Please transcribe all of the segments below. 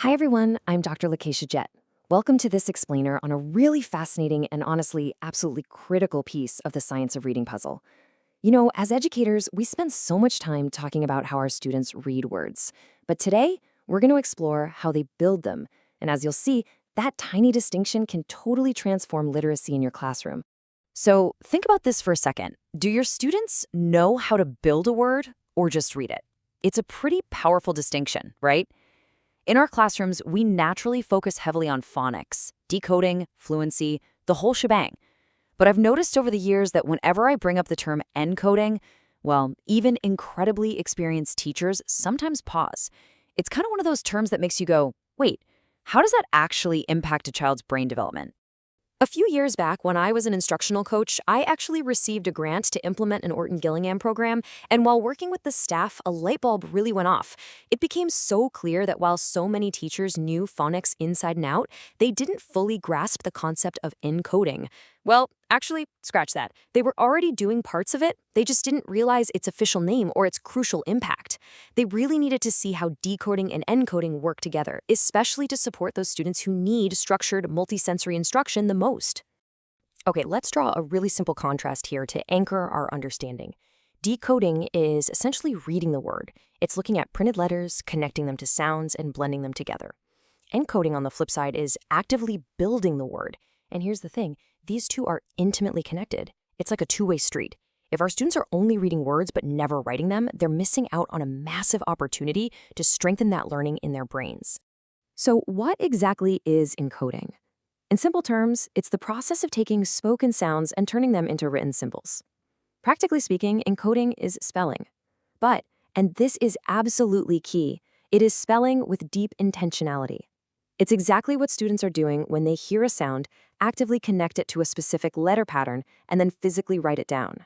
Hi everyone, I'm Dr. LaKeacha Jett. Welcome to this explainer on a really fascinating and honestly absolutely critical piece of the science of reading puzzle. You know, as educators, we spend so much time talking about how our students read words. But today, we're going to explore how they build them. And as you'll see, that tiny distinction can totally transform literacy in your classroom. So think about this for a second. Do your students know how to build a word or just read it? It's a pretty powerful distinction, right? In our classrooms, we naturally focus heavily on phonics, decoding, fluency, the whole shebang. But I've noticed over the years that whenever I bring up the term encoding, well, even incredibly experienced teachers sometimes pause. It's kind of one of those terms that makes you go, wait, how does that actually impact a child's brain development? A few years back, when I was an instructional coach, I actually received a grant to implement an Orton-Gillingham program, and while working with the staff, a light bulb really went off. It became so clear that while so many teachers knew phonics inside and out, they didn't fully grasp the concept of encoding. Well, actually, scratch that. They were already doing parts of it, they just didn't realize its official name or its crucial impact. They really needed to see how decoding and encoding work together, especially to support those students who need structured multisensory instruction the most. Okay, let's draw a really simple contrast here to anchor our understanding. Decoding is essentially reading the word. It's looking at printed letters, connecting them to sounds, and blending them together. Encoding, on the flip side, is actively building the word. And here's the thing, these two are intimately connected. It's like a two-way street. If our students are only reading words but never writing them, they're missing out on a massive opportunity to strengthen that learning in their brains. So what exactly is encoding? In simple terms, it's the process of taking spoken sounds and turning them into written symbols. Practically speaking, encoding is spelling. But, and this is absolutely key, it is spelling with deep intentionality. It's exactly what students are doing when they hear a sound, actively connect it to a specific letter pattern, and then physically write it down.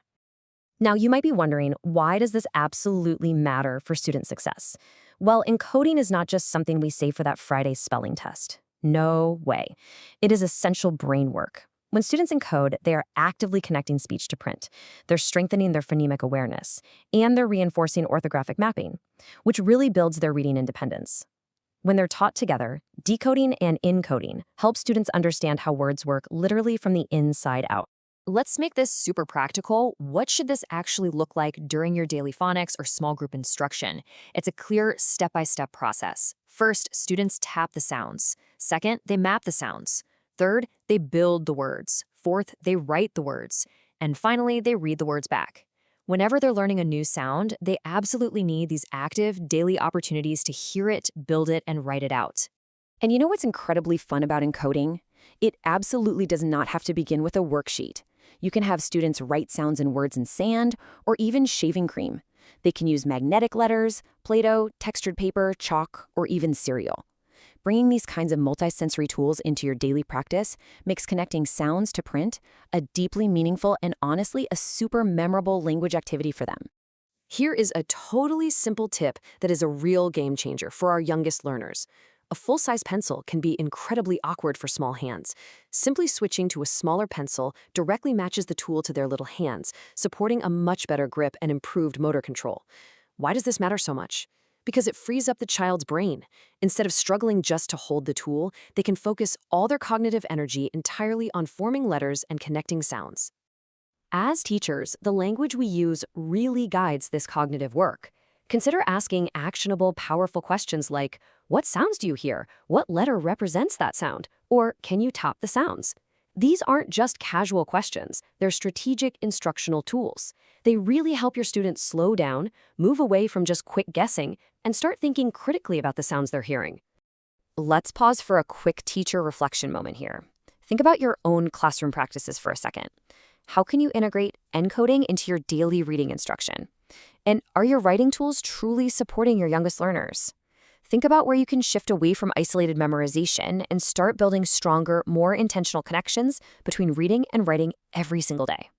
Now, you might be wondering, why does this absolutely matter for student success? Well, encoding is not just something we say for that Friday spelling test. No way. It is essential brain work. When students encode, they are actively connecting speech to print. They're strengthening their phonemic awareness, and they're reinforcing orthographic mapping, which really builds their reading independence. When they're taught together, decoding and encoding help students understand how words work literally from the inside out. Let's make this super practical. What should this actually look like during your daily phonics or small group instruction? It's a clear step-by-step process. First, students tap the sounds. Second, they map the sounds. Third, they build the words. Fourth, they write the words. And finally, they read the words back. Whenever they're learning a new sound, they absolutely need these active, daily opportunities to hear it, build it, and write it out. And you know what's incredibly fun about encoding? It absolutely does not have to begin with a worksheet. You can have students write sounds and words in sand, or even shaving cream. They can use magnetic letters, Play-Doh, textured paper, chalk, or even cereal. Bringing these kinds of multisensory tools into your daily practice makes connecting sounds to print a deeply meaningful and honestly a super memorable language activity for them. Here is a totally simple tip that is a real game changer for our youngest learners. A full-size pencil can be incredibly awkward for small hands. Simply switching to a smaller pencil directly matches the tool to their little hands, supporting a much better grip and improved motor control. Why does this matter so much? Because it frees up the child's brain. Instead of struggling just to hold the tool, they can focus all their cognitive energy entirely on forming letters and connecting sounds. As teachers, the language we use really guides this cognitive work. Consider asking actionable, powerful questions like, what sounds do you hear? What letter represents that sound? Or can you top the sounds? These aren't just casual questions, they're strategic instructional tools. They really help your students slow down, move away from just quick guessing, and start thinking critically about the sounds they're hearing. Let's pause for a quick teacher reflection moment here. Think about your own classroom practices for a second. How can you integrate encoding into your daily reading instruction? And are your writing tools truly supporting your youngest learners? Think about where you can shift away from isolated memorization and start building stronger, more intentional connections between reading and writing every single day.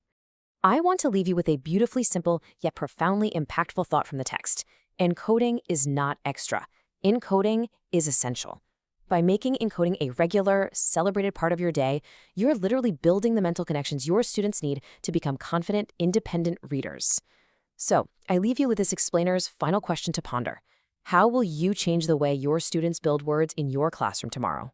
I want to leave you with a beautifully simple yet profoundly impactful thought from the text. Encoding is not extra. Encoding is essential. By making encoding a regular, celebrated part of your day, you're literally building the mental connections your students need to become confident, independent readers. So, I leave you with this explainer's final question to ponder. How will you change the way your students build words in your classroom tomorrow?